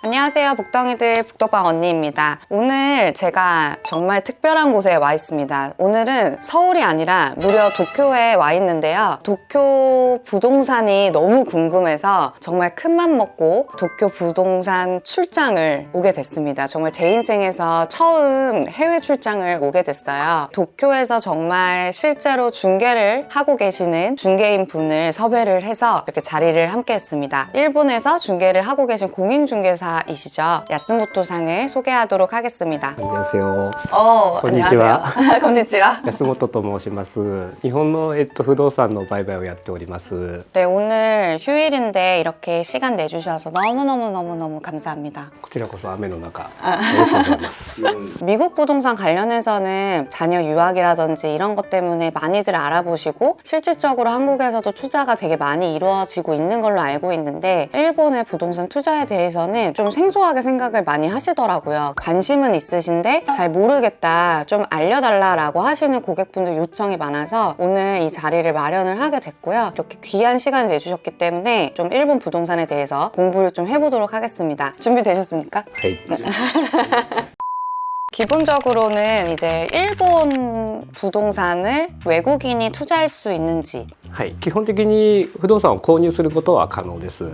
안녕하세요, 북덩이들 북덕방 언니입니다. 오늘 제가 정말 특별한 곳에 와 있습니다. 오늘은 서울이 아니라 무려 도쿄에 와 있는데요. 도쿄 부동산이 너무 궁금해서 정말 큰맘 먹고 도쿄 부동산 출장을 오게 됐습니다. 정말 제 인생에서 처음 해외 출장을 오게 됐어요. 도쿄에서 정말 실제로 중개를 하고 계시는 중개인 분을 섭외를 해서 이렇게 자리를 함께 했습니다. 일본에서 중개를 하고 계신 공인중개사이시죠. 야스모토상을 소개하도록 하겠습니다. 안녕하세요. 안녕하세요. 건니치와. 安本と申します。日本の不動産の売買をやっております。 네, 오늘 휴일인데 이렇게 시간 내주셔서 너무너무 감사합니다. こちらこそ雨の中ありがとうございます。 미국 부동산 관련해서는 자녀 유학이라든지 이런 것 때문에 많이들 알아보시고 실질적으로 한국에서도 투자가 되게 많이 이루어지고 있는 걸로 알고 있는데 일본의 부동산 투자에 대해서는 좀 생소하게 생각을 많이 하시더라고요. 관심은 있으신데 잘 모르겠다, 좀 알려달라라고 하시는 고객분들 요청이 많아서 오늘 이 자리를 마련을 하게 됐고요. 이렇게 귀한 시간을 내주셨기 때문에 좀 일본 부동산에 대해서 공부를 좀 해보도록 하겠습니다. 준비되셨습니까? はい。 기본적으로는 이제 일본 부동산을 외국인이 투자할 수 있는지. はい、基本的に不動産を購入することは可能です。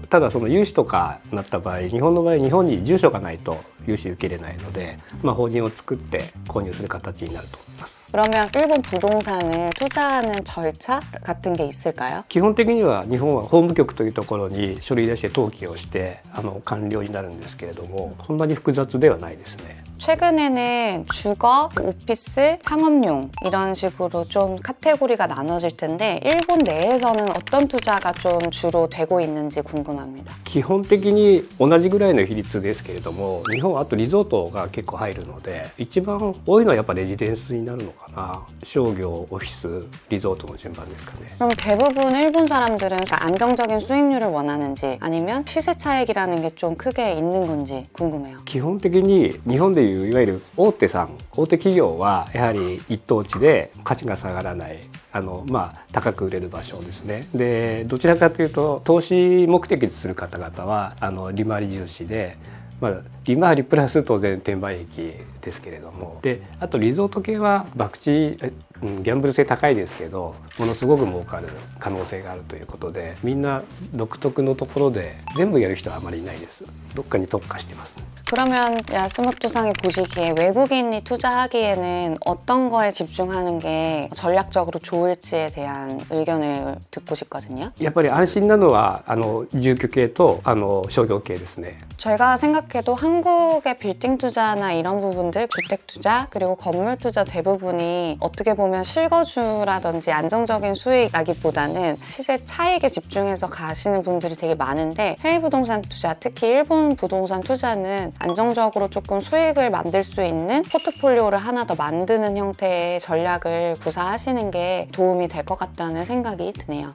ただその融資とかになった場合、日本の場合日本に住所がないと融資受けれないので、法人を作って購入する形になると思います。 그러면 일본 부동산을 투자하는 절차 같은 게 있을까요? 基本的には日本は法務局というところに書類出して登記をして完了になるんですけれども、そんなに複雑ではないですね。 최근에는 주거, 오피스, 상업용 이런 식으로 좀 카테고리가 나눠질 텐데 일본 내에서는 어떤 투자가 좀 주로 되고 있는지 궁금합니다. 基本的に同じぐらいの比率ですけれども、日本はあとリゾートが結構入るので、一番多いのはやっぱレジデンスになるのかな。商業、オフィス、リゾートの順番ですかね。 그럼 대부분 일본 사람들은 안정적인 수익률을 원하는지 아니면 시세 차익이라는 게 좀 크게 있는 건지 궁금해요. 基本的に日本でいういわゆる大手企業はやはり一等地で価値が下がらない高く売れる場所ですね。でどちらかというと投資目的とする方々は利回り重視で、利回りプラス当然転売益ですけれども、であとリゾート系は博打ギャンブル性高いですけどものすごく儲かる可能性があるということで、みんな独特のところで全部やる人はあまりいないです。どっかに特化してます。 그러면 야스모토상이 보시기에 외국인이 투자하기에는 어떤 거에 집중하는 게 전략적으로 좋을지에 대한 의견을 듣고 싶거든요. やっぱり安心なのは住居系と商業系ですね。 저희가 생각해도 한국의 빌딩 투자나 이런 부분들, 주택 투자 그리고 건물 투자 대부분이 어떻게 보면 실거주라든지 안정적인 수익이라기보다는 시세 차익에 집중해서 가시는 분들이 되게 많은데 해외 부동산 투자, 특히 일본 부동산 투자는 안정적으로 조금 수익을 만들 수 있는 포트폴리오를 하나 더 만드는 형태의 전략을 구사하시는 게 도움이 될 것 같다는 생각이 드네요.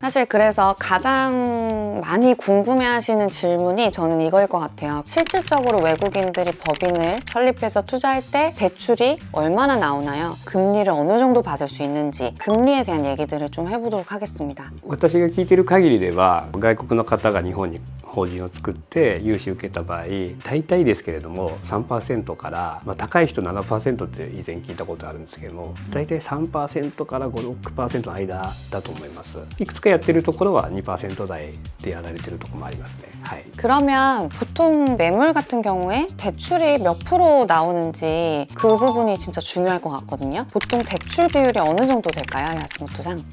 사실 그래서 가장 많이 궁금해하시는 질문이 저는 이거일 것 같아요. 실질적으로 외국인들이 법인을 설립해서 투자할 때 대출이 얼마나 나오나요? 금리를 어느 정도 받을 수 있는지 금리에 대한 얘기들을 좀 해보도록 하겠습니다. 私が聞いている限りでは外国の方が日本に法人を作って融資を受けた場合、大体ですけれども 3% から、高い人 7% って以前聞いたことあるんですけども、大体 3% から 5~6% の間だと思います。いくつかやってるところは 2% 台でやられてるところもありますね。はい。 그러면 보통 매물 같은 경우에 대출이 몇 프로 나오는지 그 부분이 진짜 중요할 것 같거든요. 보통 대출 비율이 어느 정도 될까요, 야스모토상?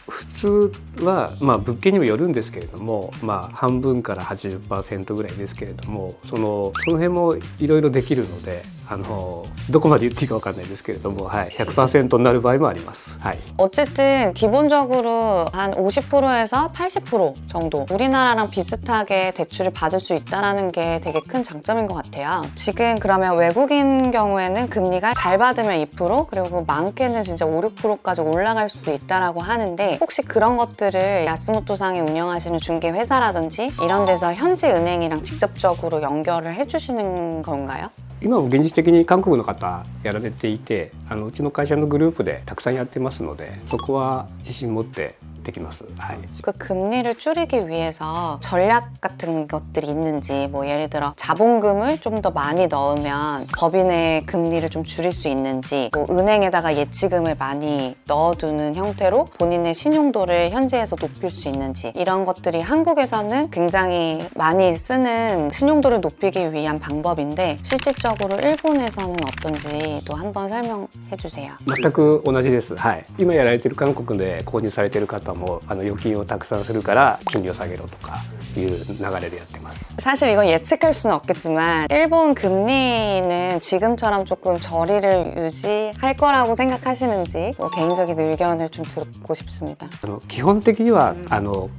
普通は物件にもよるんですけれども、半分から 80% ぐらいですけれども、その辺もいろいろできるので、どこまで言っていいか分かんないですけれども、100% になる場合もあります。 어쨌든 기본적으로 한 50%에서 80% 정도 우리나라랑 비슷하게 대출을 받을 수 있다는 게 되게 큰 장점인 것 같아요. 지금 그러면 외국인 경우에는 금리가 잘 받으면 2% 그리고 많게는 진짜 5~6%까지 올라갈 수도 있다라고 하는데 혹시 그런 것들을 야스모토상이 운영하시는 중개회사라든지 이런 데서 현지 은행이랑 직접적으로 연결을 해주시는 건가요? 今も現実的に韓国の方やられていて、うちの会社のグループでたくさんやってますので、そこは自信持ってできます。はい。 그 금리를 줄이기 위해서 전략 같은 것들이 있는지, 뭐 예를 들어 자본금을 좀 더 많이 넣으면 법인의 금리를 좀 줄일 수 있는지, 뭐 은행에다가 예치금을 많이 넣어두는 형태로 본인의 신용도를 현지에서 높일 수 있는지, 이런 것들이 한국에서는 굉장히 많이 쓰는 신용도를 높이기 위한 방법인데 실질적으로 일본에서는 어떤지 또 한번 설명해 주세요. 全く同じです。はい。今やられてる韓国で購入されてる方も預金をたくさんするから金利を下げろとかいう流れでやってます。 사실 이건 예측할 수는 없겠지만 일본 금리는 지금처럼 조금 저리를 유지할 거라고 생각하시는지, 뭐 개인적인 의견을 좀 듣고 싶습니다. 基本的には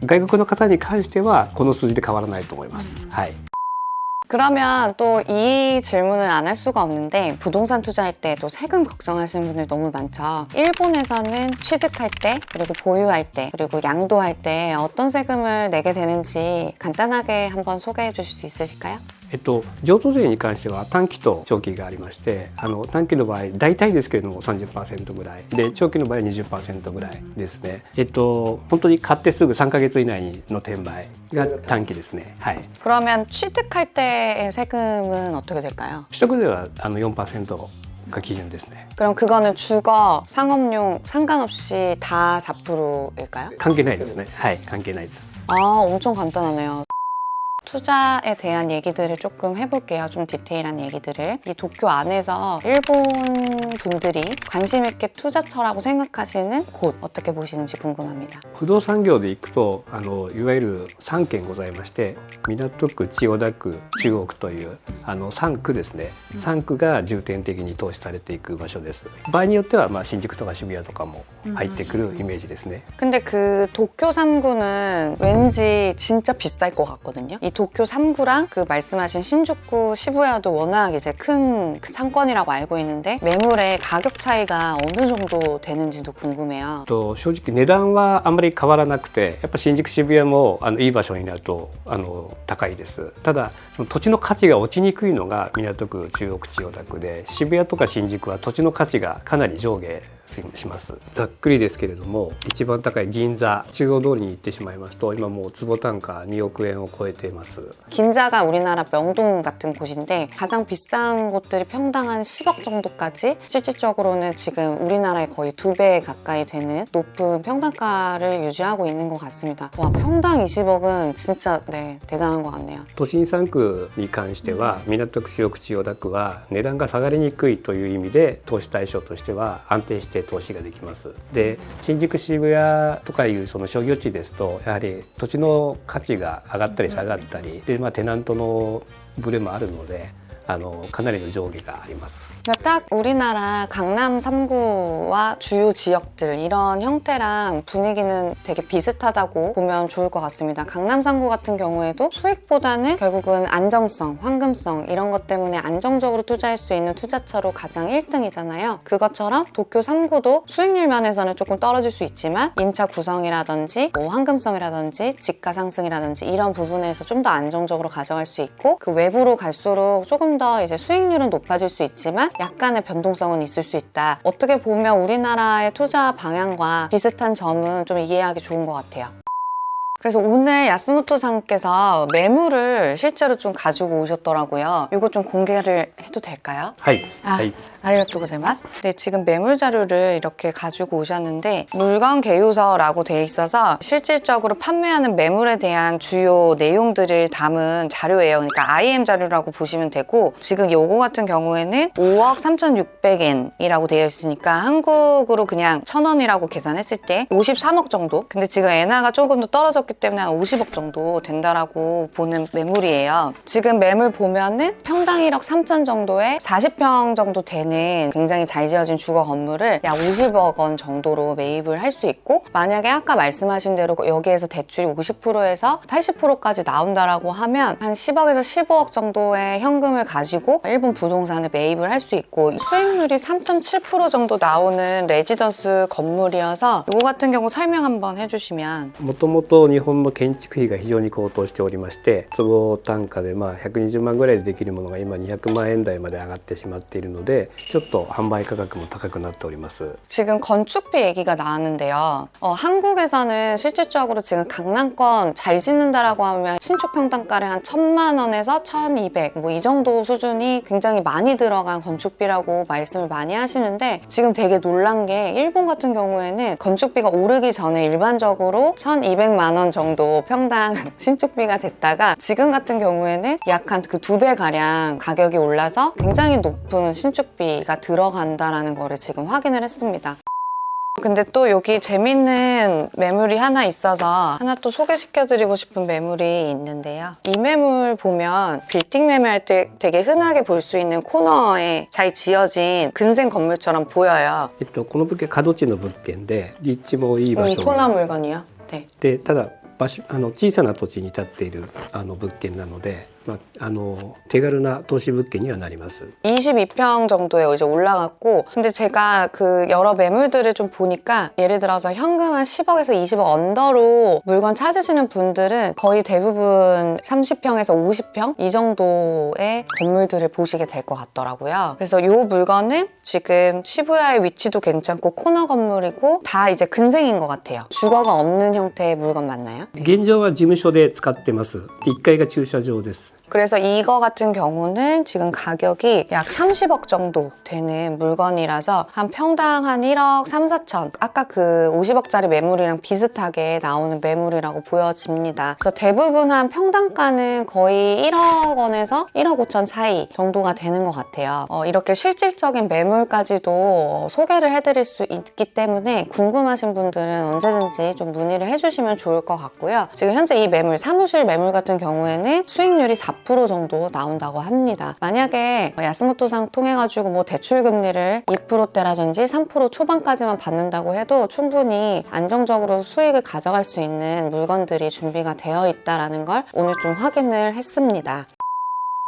外国の方に関してはこの数字で変わらないと思います。はい。 그러면 또 이 질문을 안 할 수가 없는데, 부동산 투자할 때 또 세금 걱정하시는 분들 너무 많죠. 일본에서는 취득할 때, 그리고 보유할 때, 그리고 양도할 때 어떤 세금을 내게 되는지 간단하게 한번 소개해 주실 수 있으실까요? 譲渡税に関しては短期と長期がありまして、短期の場合大体ですけれども 30% ぐらいで、長期の場合は 20% ぐらいですね。本当に買ってすぐ3ヶ月以内の転売が短期ですね。はい。 그러면 취득할 때의 세금은 어떻게 될까요? 取得税は4% 가 기준 ですね。 그럼 그거는 주거, 상업용 상관없이 다 4%일까요? 関係ないですね。はい、関係ないです。 아, 엄청 간단하네요. 투자에 대한 얘기들을 조금 해볼게요. 좀 디테일한 얘기들을. 이 도쿄 안에서 일본 분들이 관심 있게 투자처라고 생각하시는 곳 어떻게 보시는지 궁금합니다. 不動産業でいくといわゆる3県ございまして、港区、千代田区、中央区という3区ですね。3区が重点的に投資されていく場所です。場合によっては新宿とか渋谷とかも入ってくるイメージですね。 근데 그 도쿄 3구는 왠지 진짜 비쌀 것 같거든요. 이 도쿄 3구랑 그 말씀하신 신주쿠, 시부야도 워낙 이제 큰 상권이라고 알고 있는데 매물의 가격 차이가 어느 정도 되는지도 궁금해요. 正直値段はあんまり変わらなくて、やっぱ新宿渋谷もいい場所になると高いです。ただその土地の価値が落ちにくいのが港区、中央区、千代田区で、渋谷とか新宿は土地の価値がかなり上下します。ざっくりですけれども、一番高い銀座中央通りに行ってしまいますと、今もう坪単価2億円を超えています。 긴자가 우리나라 명동 같은 곳인데 가장 비싼 곳들이 평당 한 10억 정도까지, 실질적으로는 지금 우리나라의 거의 2배 가까이 되는 높은 평당가를 유지하고 있는 것 같습니다. 와, 평당 20억은 진짜 대단한 것 같네요. 都心3区に関しては港区、中央区、千代田区は値段が下がりにくいという意味で投資対象としては安定して投資ができます。で、新宿、渋谷とかいうその商業地ですと、やはり土地の価値が上がったり下がったりで、テナントのブレもあるのでかなりの上下があります。 딱 우리나라 강남 3구와 주요 지역들 이런 형태랑 분위기는 되게 비슷하다고 보면 좋을 것 같습니다. 강남 3구 같은 경우에도 수익보다는 결국은 안정성, 황금성 이런 것 때문에 안정적으로 투자할 수 있는 투자처로 가장 1등이잖아요. 그것처럼 도쿄 3구도 수익률 면에서는 조금 떨어질 수 있지만 임차 구성이라든지 뭐 황금성이라든지 지가 상승이라든지 이런 부분에서 좀 더 안정적으로 가져갈 수 있고, 그 외부로 갈수록 조금 더 이제 수익률은 높아질 수 있지만 약간의 변동성은 있을 수 있다. 어떻게 보면 우리나라의 투자 방향과 비슷한 점은 좀 이해하기 좋은 것 같아요. 그래서 오늘 야스모토상께서 매물을 실제로 좀 가지고 오셨더라고요. 이거 좀 공개를 해도 될까요? はい、 아, はい。 아리가또 고자이마스. 네, 지금 매물 자료를 이렇게 가지고 오셨는데 물건 개요서라고 돼 있어서 실질적으로 판매하는 매물에 대한 주요 내용들을 담은 자료예요. 그러니까 IM 자료라고 보시면 되고, 지금 요거 같은 경우에는 5억 3,600엔이라고 되어 있으니까 한국으로 그냥 1,000원이라고 계산했을 때 53억 정도? 근데 지금 엔화가 조금 더 떨어졌기 때문에 한 50억 정도 된다라고 보는 매물이에요. 지금 매물 보면은 평당 1억 3천 정도에 40평 정도 되는 되는 굉장히 잘 지어진 주거 건물을 약 50억 원 정도로 매입을 할 수 있고, 만약에 아까 말씀하신 대로 여기에서 대출이 50%에서 80%까지 나온다라고 하면 한 10억에서 15억 정도의 현금을 가지고 일본 부동산을 매입을 할 수 있고, 수익률이 3.7% 정도 나오는 레지던스 건물이어서 이거 같은 경우 설명 한번 해주시면. もともと日本の建築費が非常に高騰しておりまして、坪単価で120万ぐらいでできるものが今200万円台まで上がってしまっているので、ちょっと販売価格も高くなっております。 지금 건축비 얘기가 나왔는데요. 한국에서는 실질적으로 지금 강남권 잘 짓는다라고 하면 신축 평당가를 한 1,000만 원에서 1,200, 뭐 이 정도 수준이 굉장히 많이 들어간 건축비라고 말씀을 많이 하시는데, 지금 되게 놀란 게 일본 같은 경우에는 건축비가 오르기 전에 일반적으로 1,200만 원 정도 평당 신축비가 됐다가 지금 같은 경우에는 약 한 그 2배 가량 가격이 올라서 굉장히 높은 신축비가 들어간다라는 거를 지금 확인을 했습니다. 근데 또 여기 재밌는 매물이 하나 있어서 하나 또 소개시켜드리고 싶은 매물이 있는데요. 이 매물 보면 빌딩 매매할 때 되게 흔하게 볼 수 있는 코너에 잘 지어진 근생 건물처럼 보여요. この物件角地の物件で立地もいい場所 코너 물건이요? 네. で、ただ場所小さな土地に建っている物件なので、手軽な投資物件にはなります。 22평 정도에 이제 올라갔고, 근데 제가 그 여러 매물들을 좀 보니까 예를 들어서 현금 한 10억에서 20억 언더로 물건 찾으시는 분들은 거의 대부분 30평에서 50평 이 정도의 건물들을 보시게 될 것 같더라고요. 그래서 이 물건은 지금 시부야의 위치도 괜찮고 코너 건물이고 다 이제 근생인 것 같아요. 주거가 없는 형태의 물건 맞나요? 現状は事務所で使ってます。1階が駐車場です。 그래서 이거 같은 경우는 지금 가격이 약 30억 정도 되는 물건이라서 한 평당 한 1억 3, 4천, 아까 그 50억짜리 매물이랑 비슷하게 나오는 매물이라고 보여집니다. 그래서 대부분 한 평당가는 거의 1억 원에서 1억 5천 사이 정도가 되는 것 같아요. 이렇게 실질적인 매물까지도 소개를 해드릴 수 있기 때문에 궁금하신 분들은 언제든지 좀 문의를 해주시면 좋을 것 같고요. 지금 현재 이 매물, 사무실 매물 같은 경우에는 수익률이 4% 정도 나온다고 합니다. 만약에 야스모토상 통해가지고 뭐 대출 금리를 2%대라든지 3% 초반까지만 받는다고 해도 충분히 안정적으로 수익을 가져갈 수 있는 물건들이 준비가 되어 있다는 걸 오늘 좀 확인을 했습니다.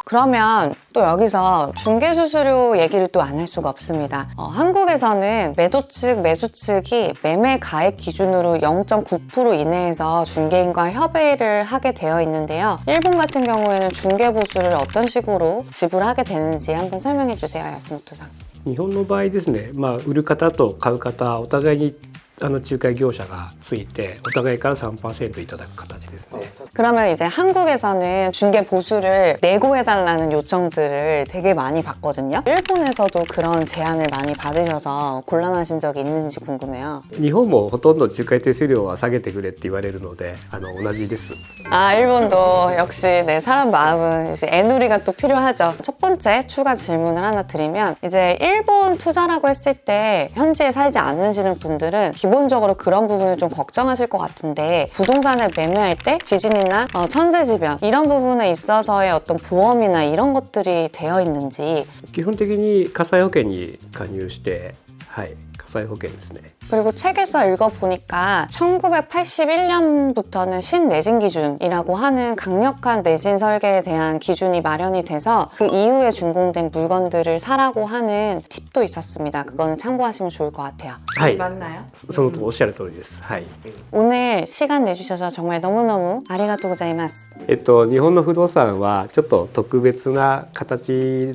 그러면 또 여기서 중개수수료 얘기를 또 안 할 수가 없습니다. 한국에서는 매도 측, 매수 측이 매매 가액 기준으로 0.9% 이내에서 중개인과 협의를 하게 되어 있는데요. 일본 같은 경우에는 중개 보수를 어떤 식으로 지불하게 되는지 한번 설명해 주세요, 야스모토さん. 日本の場合ですね、売る方と買う方お互いに仲介業者がついてお互いから 3% いただく形ですね. 그러면 이제 한국에서는 중개 보수를 내고 해달라는 요청들을 되게 많이 받거든요. 일본에서도 그런 제안을 많이 받으셔서 곤란하신 적이 있는지 궁금해요. 日本もほとんど仲介手数料は下げてくれって言われるので同じです. 아, 일본도 역시 네, 사람 마음은 이제 애누리가 또 필요하죠. 첫 번째 추가 질문을 하나 드리면, 이제 일본 투자라고 했을 때 현지에 살지 않으시는 분들은 기본적으로 그런 부분을 좀 걱정하실 것 같은데, 부동산을 매매할 때 지진이나 천재지변 이런 부분에 있어서의 어떤 보험이나 이런 것들이 되어 있는지. 基本的に火災保険に加入して、はい、火災保険ですね. 그리고 책에서 읽어보니까 1981년부터는 신내진 기준이라고 하는 강력한 내진 설계에 대한 기준이 마련이 돼서 그 이후에 준공된 물건들을 사라고 하는 팁도 있었습니다. 그거는 참고하시면 좋을 것 같아요. はい、 맞나요? そのとおっしゃる通りです。はい。 오늘 시간 내주셔서 정말 너무너무 아리가또 고자이마스. 日本の不動産はちょっと特別な形、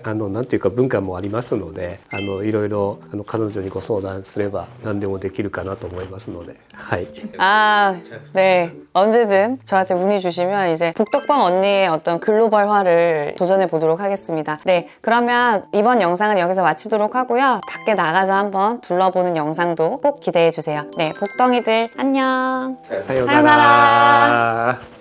なんていうか文化もありますので、いろいろ彼女にご相談すれば何でもできるかなと思いますので、はい。 아, 네. 언제든 저한테 문의 주시면 이제 북덕방 언니의 어떤 글로벌화를 도전해 보도록 하겠습니다. 네, 그러면 이번 영상은 여기서 마치도록 하고요. 밖에 나가서 한번 둘러보는 영상도 꼭 기대해 주세요. 네, 복덩이들 안녕. 사요나라. 사요나라.